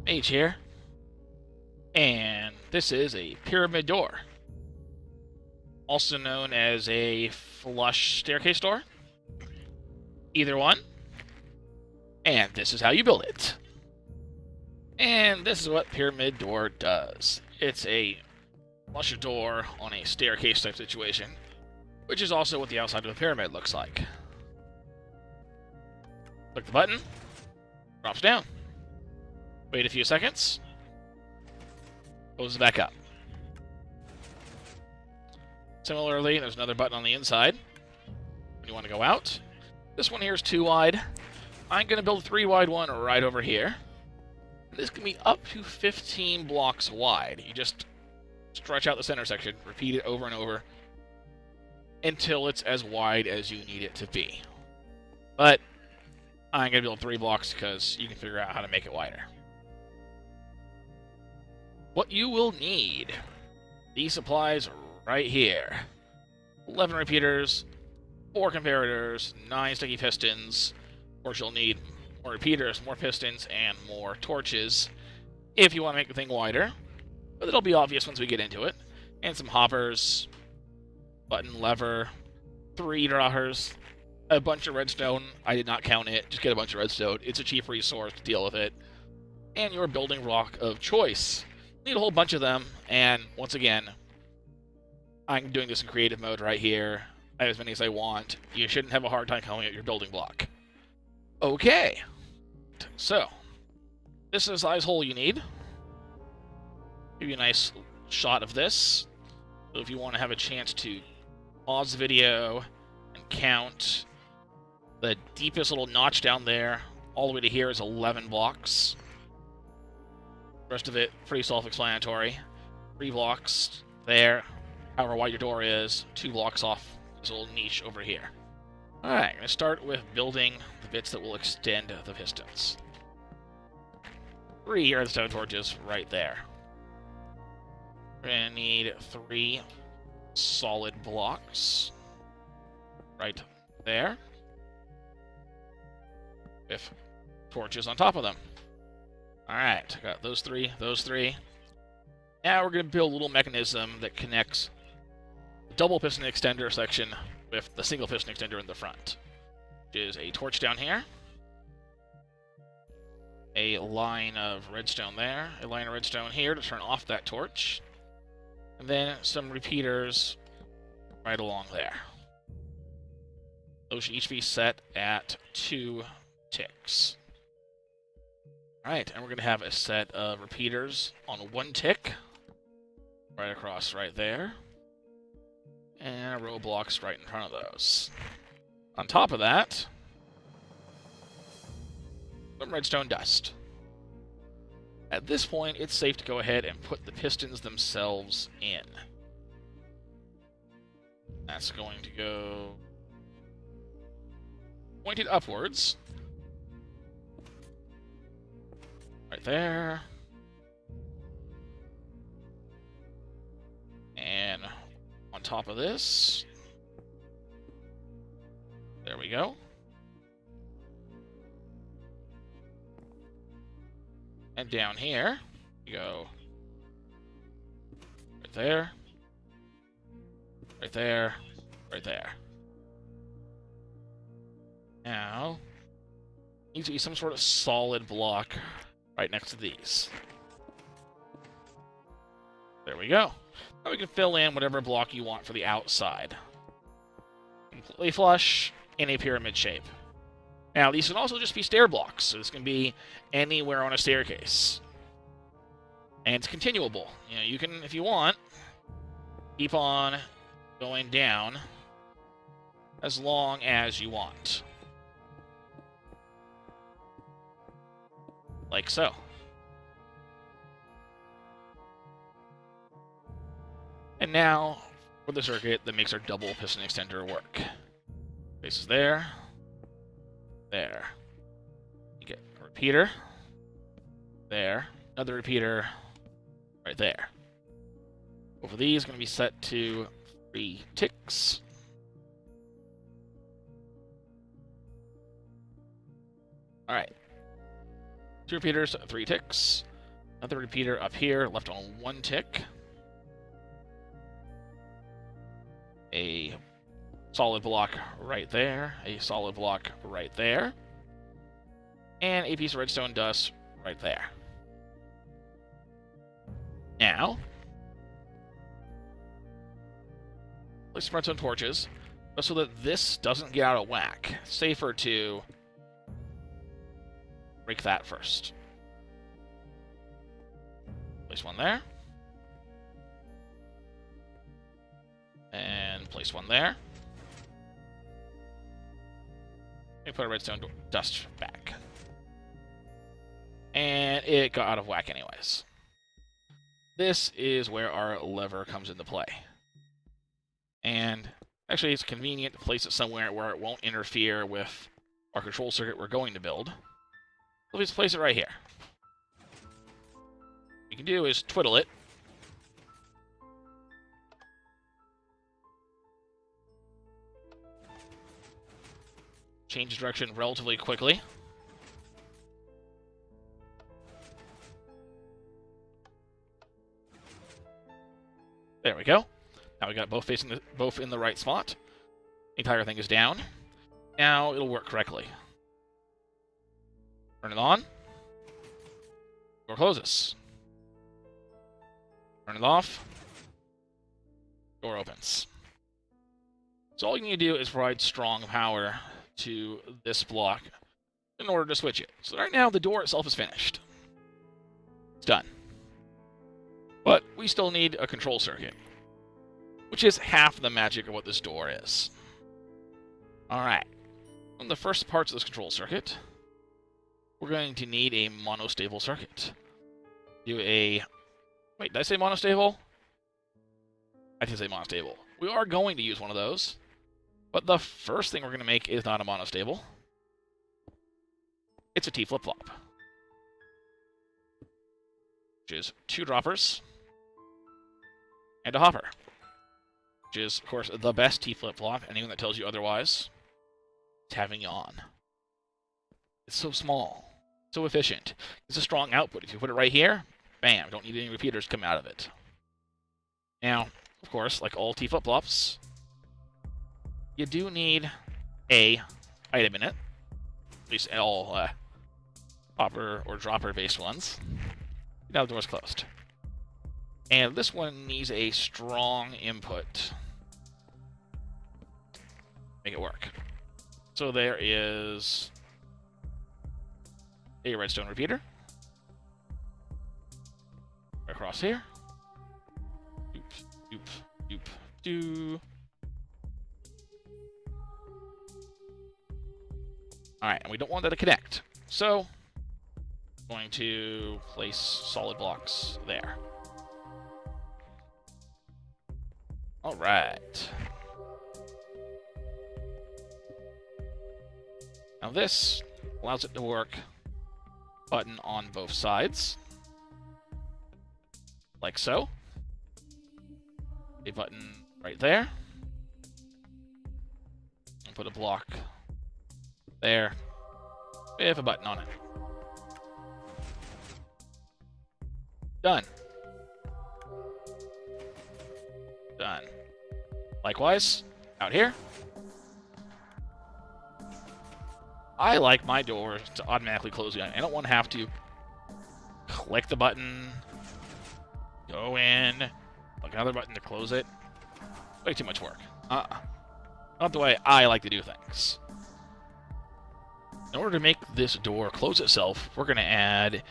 Mage here, and this is a pyramid door, also known as a flush staircase door. Either one, and this is how you build it. And this is what pyramid door does. It's a flush door on a staircase type situation, which is also what the outside of a pyramid looks like. Click the button, drops down. Wait a few seconds, goes back up. Similarly, there's another button on the inside when you want to go out. This one here is 2 wide. I'm going to build a 3 wide one right over here. This can be up to 15 blocks wide. You just stretch out the center section, repeat it over and over until it's as wide as you need it to be. But I'm going to build 3 blocks because you can figure out how to make it wider. What you will need, these supplies right here. 11 repeaters, 4 comparators, 9 sticky pistons. Of course, you'll need more repeaters, more pistons, and more torches if you want to make the thing wider. But it'll be obvious once we get into it. And some hoppers, button, lever, 3 drawers, a bunch of redstone. I did not count it. Just get a bunch of redstone. It's a cheap resource to deal with it. And your building block of choice. Need a whole bunch of them, and once again, I'm doing this in creative mode right here. I have as many as I want. You shouldn't have a hard time calling out your building block. Okay, so this is the size hole you need. Give you a nice shot of this. So if you want to have a chance to pause the video and count, the deepest little notch down there, all the way to here is 11 blocks. The rest of it, pretty self-explanatory. 3 blocks there, however wide your door is, 2 blocks off this little niche over here. Alright, I'm going to start with building the bits that will extend the pistons. 3 redstone torches right there. We're going to need 3 solid blocks right there, with torches on top of them. Alright, got those 3, those 3. Now we're going to build a little mechanism that connects the double piston extender section with the single piston extender in the front. Which is a torch down here, a line of redstone there, a line of redstone here to turn off that torch, and then some repeaters right along there. Those should each be set at 2 ticks. Alright, and we're going to have a set of repeaters on 1 tick, right across right there, and a row of blocks right in front of those. On top of that, some redstone dust. At this point, it's safe to go ahead and put the pistons themselves in. That's going to go pointed upwards. Right there. And on top of this, there we go. And down here, you go right there, right there, right there. Now, needs to be some sort of solid block right next to these. There we go. Now we can fill in whatever block you want for the outside. Completely flush in a pyramid shape. Now, these can also just be stair blocks, so this can be anywhere on a staircase. And it's continuable. You know, you can, if you want, keep on going down as long as you want. Like so. And now, for the circuit that makes our double piston extender work. Faces there. There. You get a repeater. There. Another repeater. Right there. Both of these are going to be set to 3 ticks. Alright. 2 repeaters, 3 ticks. Another repeater up here, left on 1 tick. A solid block right there. A solid block right there. And a piece of redstone dust right there. Now, place some redstone torches, so that this doesn't get out of whack. It's safer to break that first. Place one there. And place one there. And put a redstone dust back. And it got out of whack anyways. This is where our lever comes into play. And actually, it's convenient to place it somewhere where it won't interfere with our control circuit we're going to build. So let's place it right here. What you can do is twiddle it. Change direction relatively quickly. There we go. Now we got both facing both in the right spot. The entire thing is down. Now it'll work correctly. Turn it on. Door closes. Turn it off. Door opens. So all you need to do is provide strong power to this block in order to switch it. So right now the door itself is finished. It's done. But we still need a control circuit, which is half the magic of what this door is. Alright. One of the first parts of this control circuit, we're going to need a monostable circuit. Do a... Wait, did I say monostable? I did say monostable. We are going to use one of those, but the first thing we're going to make is not a monostable. It's a T flip-flop, which is 2 droppers and a hopper, which is, of course, the best T flip-flop. Anyone that tells you otherwise is having yawn. It's so small, so efficient. It's a strong output. If you put it right here, bam, don't need any repeaters to come out of it. Now, of course, like all T flip-flops, you do need a item in it. At least all hopper or dropper based ones. Now the door's closed. And this one needs a strong input. Make it work. So there is a redstone repeater. Right across here. Doop, doop, doop, doo. Alright, and we don't want that to connect. So, I'm going to place solid blocks there. Alright. Now this allows it to work button on both sides. Like so. A button right there. And put a block there with a button on it. Done. Done. Likewise, out here. I like my doors to automatically close again. I don't want to have to click the button, go in, click another button to close it. Way too much work. Not the way I like to do things. In order to make this door close itself, we're going to add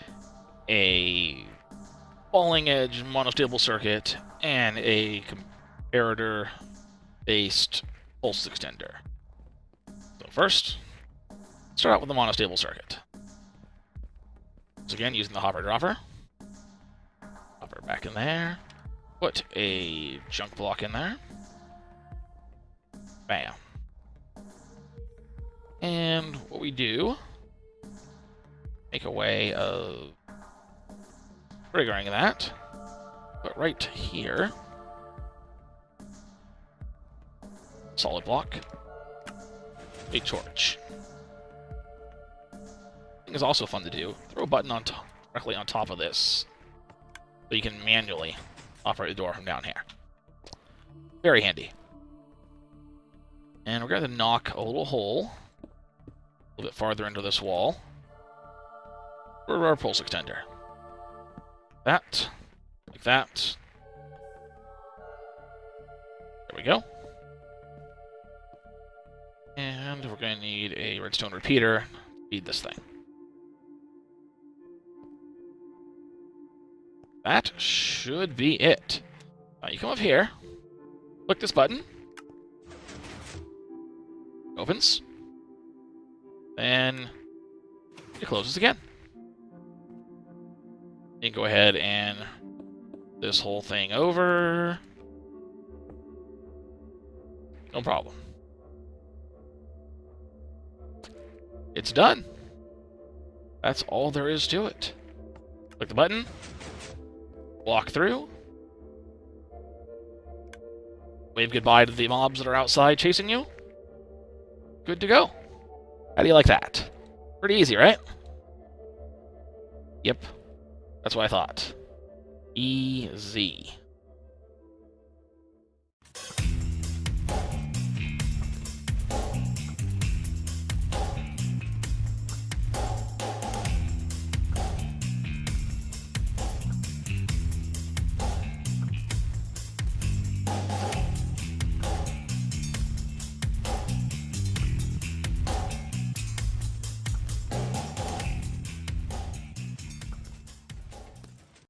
a falling edge monostable circuit and a comparator-based pulse extender. So first, start out with the monostable circuit. Once again, using the hopper dropper. Hopper back in there. Put a junk block in there. Bam. And what we do, make a way of triggering that. But right here, solid block, a torch. is also fun to do. Throw a button on directly on top of this, so you can manually operate the door from down here. Very handy. And we're going to knock a little hole a little bit farther into this wall for our pulse extender. That, like that. There we go. And we're going to need a redstone repeater to feed this thing. That should be it. You come up here, click this button, opens, then it closes again. You can go ahead and this whole thing over. No problem. It's done. That's all there is to it. Click the button, walk through, wave goodbye to the mobs that are outside chasing you. Good to go. How do you like that? Pretty easy, right? Yep. That's what I thought. Easy.